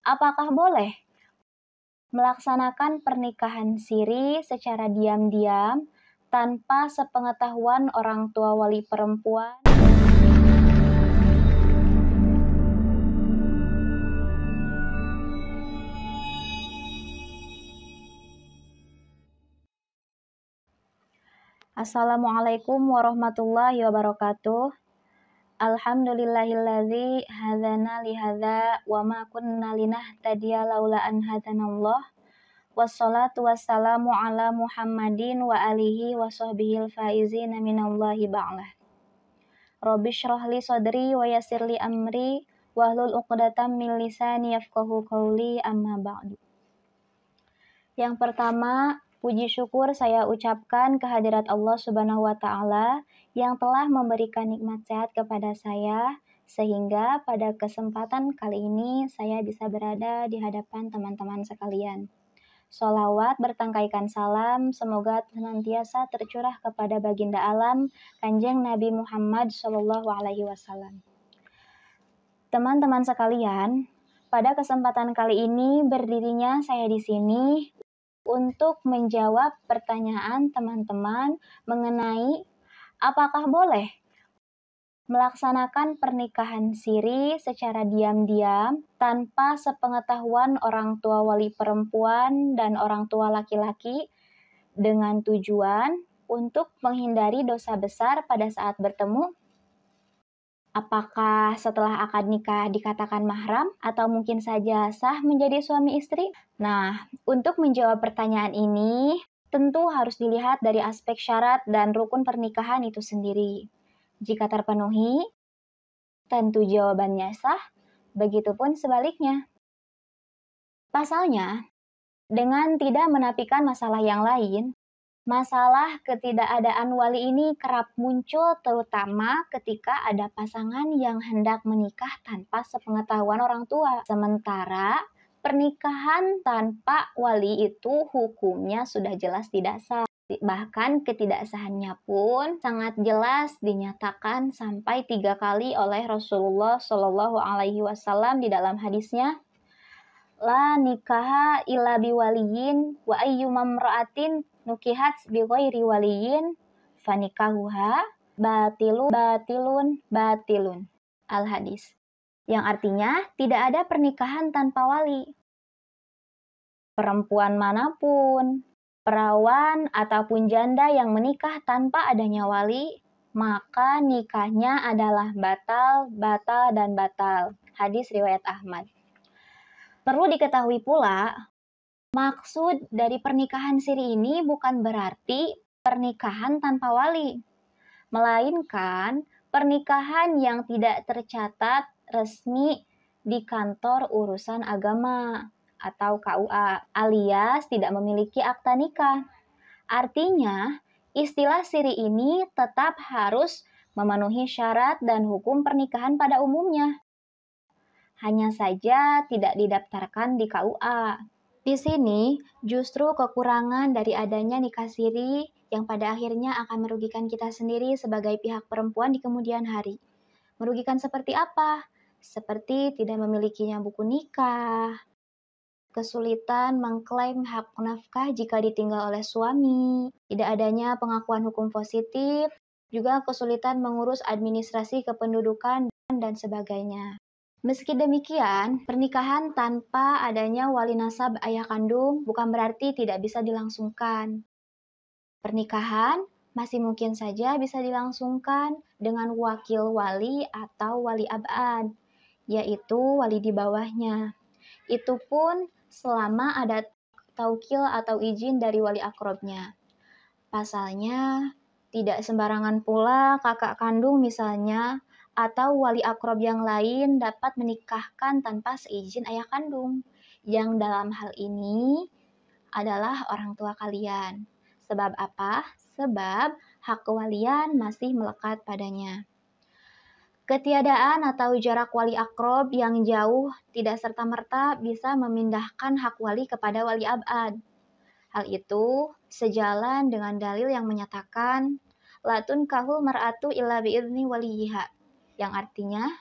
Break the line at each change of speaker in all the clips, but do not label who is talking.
Apakah boleh melaksanakan pernikahan siri secara diam-diam tanpa sepengetahuan orang tua wali perempuan? Assalamualaikum warahmatullahi wabarakatuh. Alhamdulillahilladzi hadana lihadza wa ma kunna linahtadiya laula an hadanallah. Wassalatu wassalamu ala Muhammadin wa alihi wa sahbihil faizina minallahi ba'lah. Rabbi shrah li sadri wa yassir li amri wahlul 'uqdatam min lisani yafqahu qawli, amma ba'du. Yang pertama, puji syukur saya ucapkan kehadirat Allah Subhanahu wa taala yang telah memberikan nikmat sehat kepada saya sehingga pada kesempatan kali ini saya bisa berada di hadapan teman-teman sekalian. Sholawat bertangkaikan salam semoga senantiasa tercurah kepada baginda alam Kanjeng Nabi Muhammad SAW. Teman-teman sekalian, pada kesempatan kali ini berdirinya saya di sini untuk menjawab pertanyaan teman-teman mengenai apakah boleh melaksanakan pernikahan siri secara diam-diam tanpa sepengetahuan orang tua wali perempuan dan orang tua laki-laki dengan tujuan untuk menghindari dosa besar pada saat bertemu. Apakah setelah akad nikah dikatakan mahram atau mungkin saja sah menjadi suami istri? Nah, untuk menjawab pertanyaan ini tentu harus dilihat dari aspek syarat dan rukun pernikahan itu sendiri. Jika terpenuhi, tentu jawabannya sah, begitupun sebaliknya. Pasalnya, dengan tidak menafikan masalah yang lain, masalah ketidakadaan wali ini kerap muncul terutama ketika ada pasangan yang hendak menikah tanpa sepengetahuan orang tua. Sementara pernikahan tanpa wali itu hukumnya sudah jelas tidak sah. Bahkan ketidaksahannya pun sangat jelas dinyatakan sampai 3 kali oleh Rasulullah SAW di dalam hadisnya, la nikaha illa biwaliyin wa ayyumamra'atin nukihat bi ghairi waliyin fanikahuha batilun. Al-hadis. Yang artinya tidak ada pernikahan tanpa wali. Perempuan manapun, perawan ataupun janda yang menikah tanpa adanya wali, maka nikahnya adalah batal. Hadis riwayat Ahmad. Perlu diketahui pula, maksud dari pernikahan siri ini bukan berarti pernikahan tanpa wali, melainkan pernikahan yang tidak tercatat resmi di kantor urusan agama atau KUA, alias tidak memiliki akta nikah. Artinya, istilah siri ini tetap harus memenuhi syarat dan hukum pernikahan pada umumnya. Hanya saja tidak didaftarkan di KUA. Di sini justru kekurangan dari adanya nikah siri yang pada akhirnya akan merugikan kita sendiri sebagai pihak perempuan di kemudian hari. Merugikan seperti apa? Seperti tidak memilikinya buku nikah, kesulitan mengklaim hak nafkah jika ditinggal oleh suami, tidak adanya pengakuan hukum positif, juga kesulitan mengurus administrasi kependudukan, dan sebagainya. Meski demikian, pernikahan tanpa adanya wali nasab ayah kandung bukan berarti tidak bisa dilangsungkan. Pernikahan masih mungkin saja bisa dilangsungkan dengan wakil wali atau wali abad, yaitu wali di bawahnya. Itu pun selama ada taukil atau izin dari wali akrabnya. Pasalnya, tidak sembarangan pula kakak kandung misalnya atau wali akrob yang lain dapat menikahkan tanpa seizin ayah kandung, yang dalam hal ini adalah orang tua kalian. Sebab apa? Sebab hak kewalian masih melekat padanya. Ketiadaan atau jarak wali akrob yang jauh tidak serta-merta bisa memindahkan hak wali kepada wali abad. Hal itu sejalan dengan dalil yang menyatakan latun kahul mar'atu illa bi'izni waliyiha, yang artinya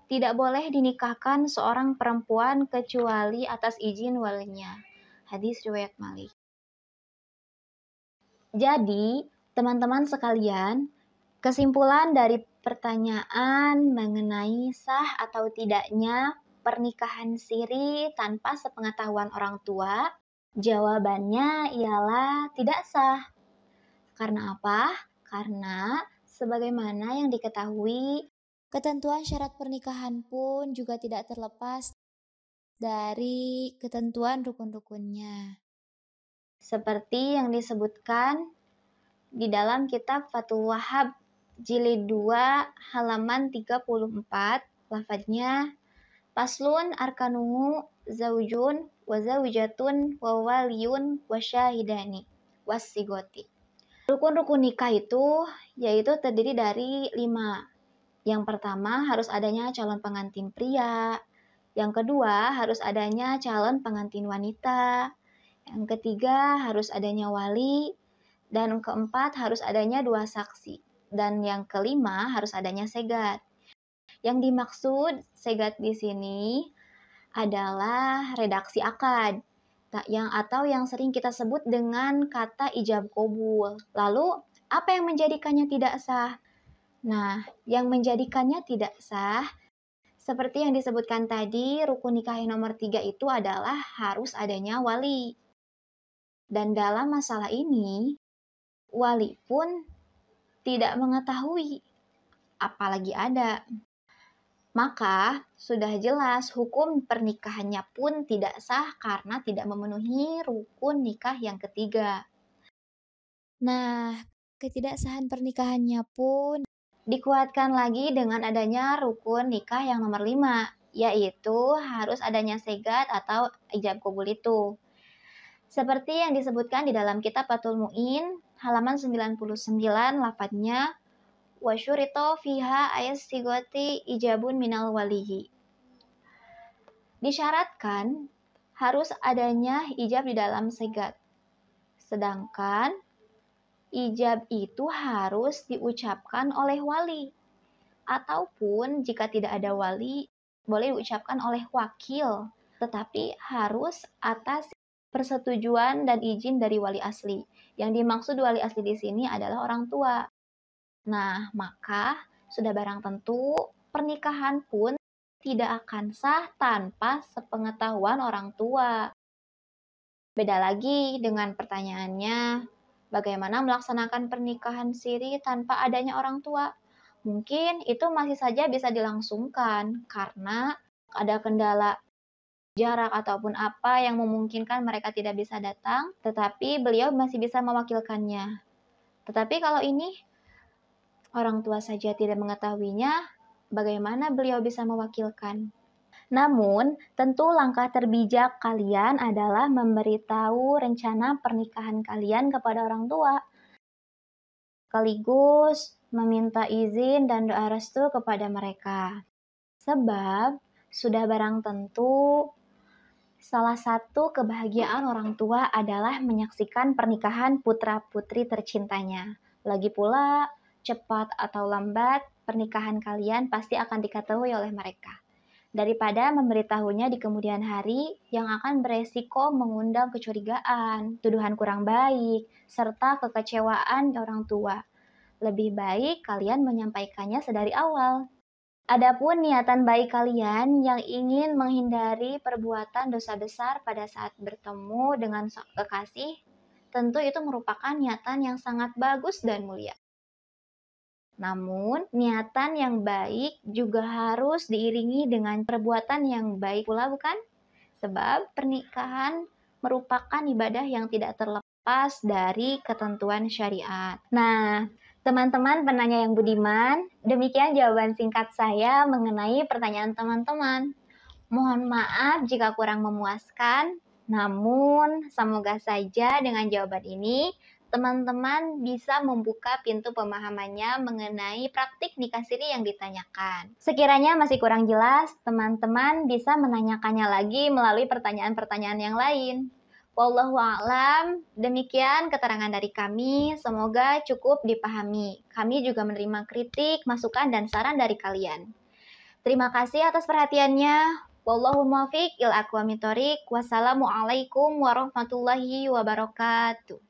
tidak boleh dinikahkan seorang perempuan kecuali atas izin walinya. Hadis riwayat Malik. Jadi, teman-teman sekalian, kesimpulan dari pertanyaan mengenai sah atau tidaknya pernikahan siri tanpa sepengetahuan orang tua, jawabannya ialah tidak sah. Karena apa? Karena sebagaimana yang diketahui, ketentuan syarat pernikahan pun juga tidak terlepas dari ketentuan rukun-rukunnya. Seperti yang disebutkan di dalam kitab Fathul Wahhab jilid 2 halaman 34, lafadznya Faslun arkanuhu zaujun wa zaujatun wa waliyun wa syahidani wassigoti. Rukun-rukun nikah itu yaitu terdiri dari 5. Yang pertama harus adanya calon pengantin pria. Yang kedua harus adanya calon pengantin wanita. Yang ketiga harus adanya wali. Dan keempat harus adanya 2 saksi. Dan yang kelima harus adanya segat. Yang dimaksud segat di sini adalah redaksi akad yang sering kita sebut dengan kata ijab qabul. Lalu, apa yang menjadikannya tidak sah? Nah, yang menjadikannya tidak sah, seperti yang disebutkan tadi, rukun nikah yang nomor 3 itu adalah harus adanya wali. Dan dalam masalah ini, wali pun tidak mengetahui, apalagi ada. Maka, sudah jelas hukum pernikahannya pun tidak sah karena tidak memenuhi rukun nikah yang ketiga. Nah, ketidaksahan pernikahannya pun dikuatkan lagi dengan adanya rukun nikah yang nomor 5, yaitu harus adanya segat atau ijab qabul itu. Seperti yang disebutkan di dalam kitab Fathul Mu'in, halaman 99, lafadznya wa syurito fiha ayat sigoti ijabun minal walihi. Disyaratkan harus adanya ijab di dalam segat. Sedangkan ijab itu harus diucapkan oleh wali. Ataupun jika tidak ada wali, boleh diucapkan oleh wakil. Tetapi harus atas persetujuan dan izin dari wali asli. Yang dimaksud wali asli di sini adalah orang tua. Nah, maka sudah barang tentu pernikahan pun tidak akan sah tanpa sepengetahuan orang tua. Beda lagi dengan pertanyaannya, bagaimana melaksanakan pernikahan siri tanpa adanya orang tua? Mungkin itu masih saja bisa dilangsungkan karena ada kendala jarak ataupun apa yang memungkinkan mereka tidak bisa datang, tetapi beliau masih bisa mewakilkannya. Tetapi kalau ini orang tua saja tidak mengetahuinya, bagaimana beliau bisa mewakilkan? Namun, tentu langkah terbijak kalian adalah memberitahu rencana pernikahan kalian kepada orang tua. Sekaligus meminta izin dan doa restu kepada mereka. Sebab, sudah barang tentu, salah satu kebahagiaan orang tua adalah menyaksikan pernikahan putra-putri tercintanya. Lagi pula, cepat atau lambat, pernikahan kalian pasti akan diketahui oleh mereka. Daripada memberitahunya di kemudian hari yang akan beresiko mengundang kecurigaan, tuduhan kurang baik, serta kekecewaan orang tua. Lebih baik kalian menyampaikannya sedari awal. Adapun niatan baik kalian yang ingin menghindari perbuatan dosa besar pada saat bertemu dengan kekasih, tentu itu merupakan niatan yang sangat bagus dan mulia. Namun, niatan yang baik juga harus diiringi dengan perbuatan yang baik pula, bukan? Sebab pernikahan merupakan ibadah yang tidak terlepas dari ketentuan syariat. Nah, teman-teman penanya yang budiman, demikian jawaban singkat saya mengenai pertanyaan teman-teman. Mohon maaf jika kurang memuaskan, namun semoga saja dengan jawaban ini teman-teman bisa membuka pintu pemahamannya mengenai praktik nikah siri yang ditanyakan. Sekiranya masih kurang jelas, teman-teman bisa menanyakannya lagi melalui pertanyaan-pertanyaan yang lain. Wallahu a'lam, demikian keterangan dari kami, semoga cukup dipahami. Kami juga menerima kritik, masukan, dan saran dari kalian. Terima kasih atas perhatiannya. Wallahu muwaffiq ila aqwamit thoriq. Wassalamualaikum warahmatullahi wabarakatuh.